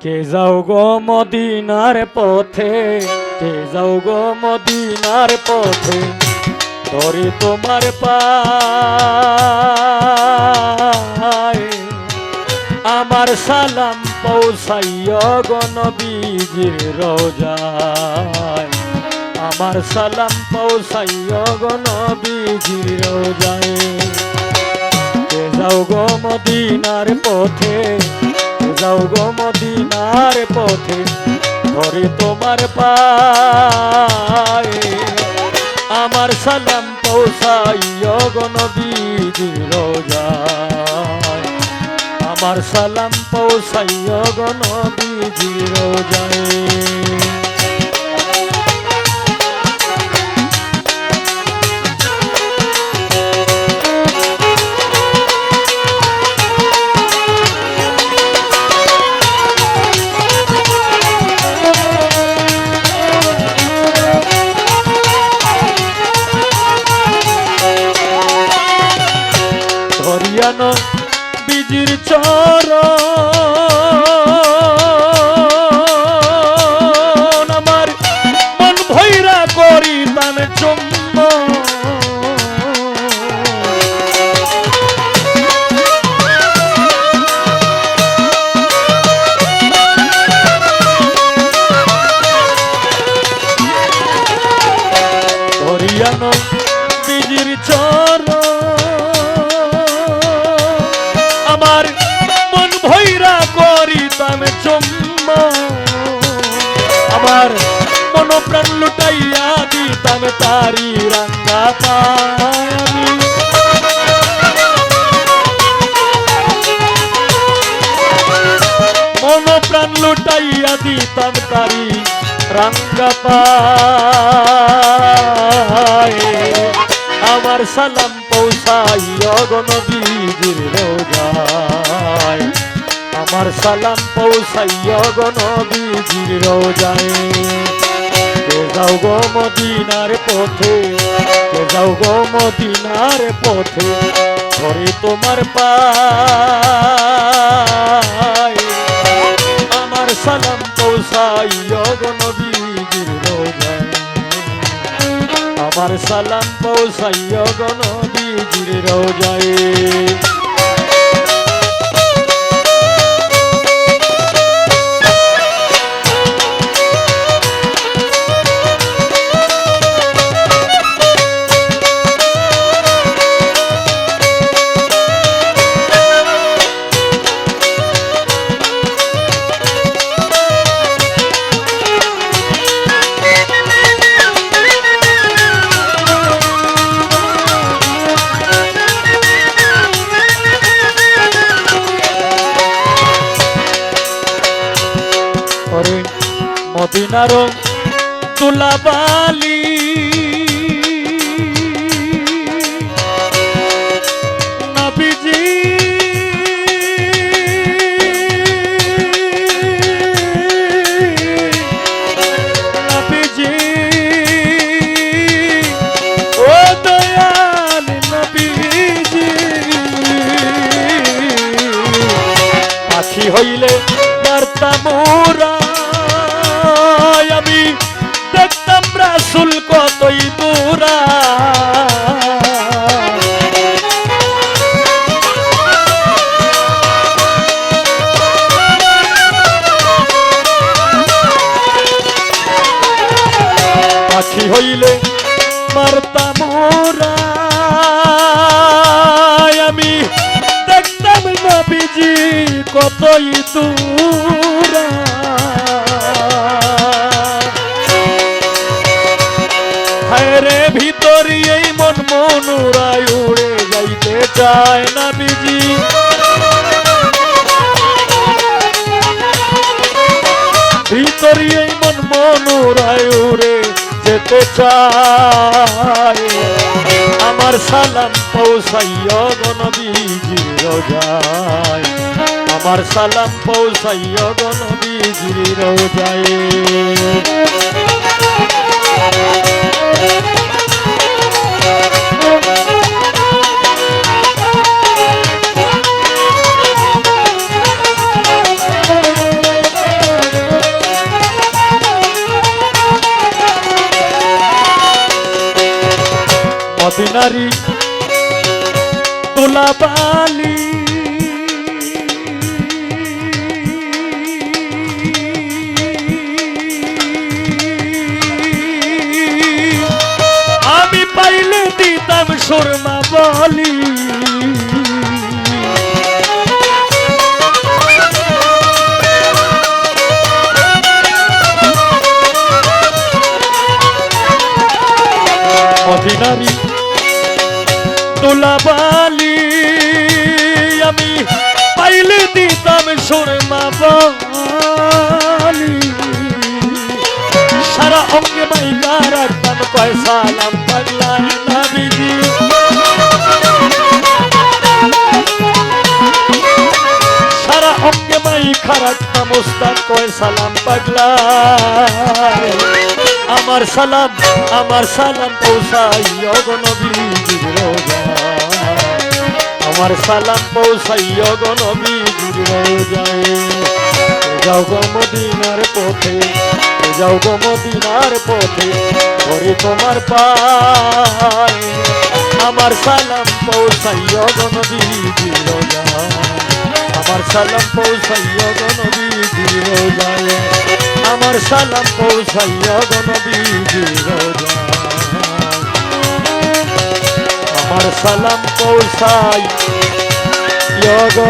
কে যাও গো মদিনার পথে, কে যাও গো মদিনার পথে, ধরে তোমার পায় আমার সালাম পৌঁছাইয়া গো নবীজির রোজায়, আমার সালাম পৌঁছাইয়া গো নবীজির রোজায়। কে যাও গো মদিনার পথে, কে যাও গো মদিনার পথে, ধরে তোমার পায় আমার সালাম পৌঁছাইয়া গো নবীজির রোজায়, আমার সালাম পৌঁছাইয়া গো নবীজির রোজায়। ধরিয়ানো বিজির চরণ আমার মন ভৈরা করি তান চুম্ব, ধরিয়ানো বিজির চরণ আমার মন ভৈরা করিতাম চুম্ব, আমার মন প্রাণ লুটাইয়া দিতাম তারি রাঙ্গা পায় আমি, মন প্রাণ লুটাইয়া দিতাম তারি রাঙ্গা পায় আমার সালাম পৌঁছাইয়া গো নবীজির রোজায়, আমার সালাম পৌঁছাইয়া গো নবীজির রোজায়। কে যাও গো মদিনার পথে, কে যাও গো মদিনার পথে, ধরে তোমার পায় আমার সালাম পৌঁছাইয়া গো নবীজির রোজায়, আমার সালাম পৌঁছাইয়া গো নবীজির রোজায়। মদিনার তুলাবালি নবীজি নবীজি ও দয়াল নবীজি, পাখি হইলে পারতাম মোরা আমি দেখতাম রাসূল কতই দূরা, পাখি হইলে মারতাম মোরা আমি দেখতাম নবীজি কতই দূরা। হায়রে ভিতরি এই মন মনুরায় উড়ে যাইতে চায় নবীজি, ভিতরি এই মন মনুরায় উড়ে যেতে চায় আমার সালাম পৌঁছাইয়া গো নবীজির রোজায়, আমার সালাম পৌঁছাইয়া গো নবীজির রোজায়। মদিনারি তুলাবালি আমি পাইলে দিতাম সুরমা বলি মদিনারি তুলাবালি আমি পাইলে দিতাম সুরমা বলি সারা অঙ্গে মাইকা রাখতাম কয় সালাম পাগলা নবীজি সারা অঙ্গে মাইকা রাখতাম উস্তাদ কয় সালাম পাগলা আমার সালাম পৌঁছাইয় গো নবীজির রোজায় আমার সালাম পৌঁছাইয় গো নবীজির রোজায় যাও গো মদিনার পথে যাও গো মদিনার পথে ধরে তোমার পায় আমার সালাম পৌঁছাইয় গো নবীজির রোজায় আমার সালাম পৌঁছাইয় গো নবীজির রোজায় আমার সালাম পৌঁছাইয়া গো নবীজির রোজায় আমার সালাম পৌঁছাইয়া গো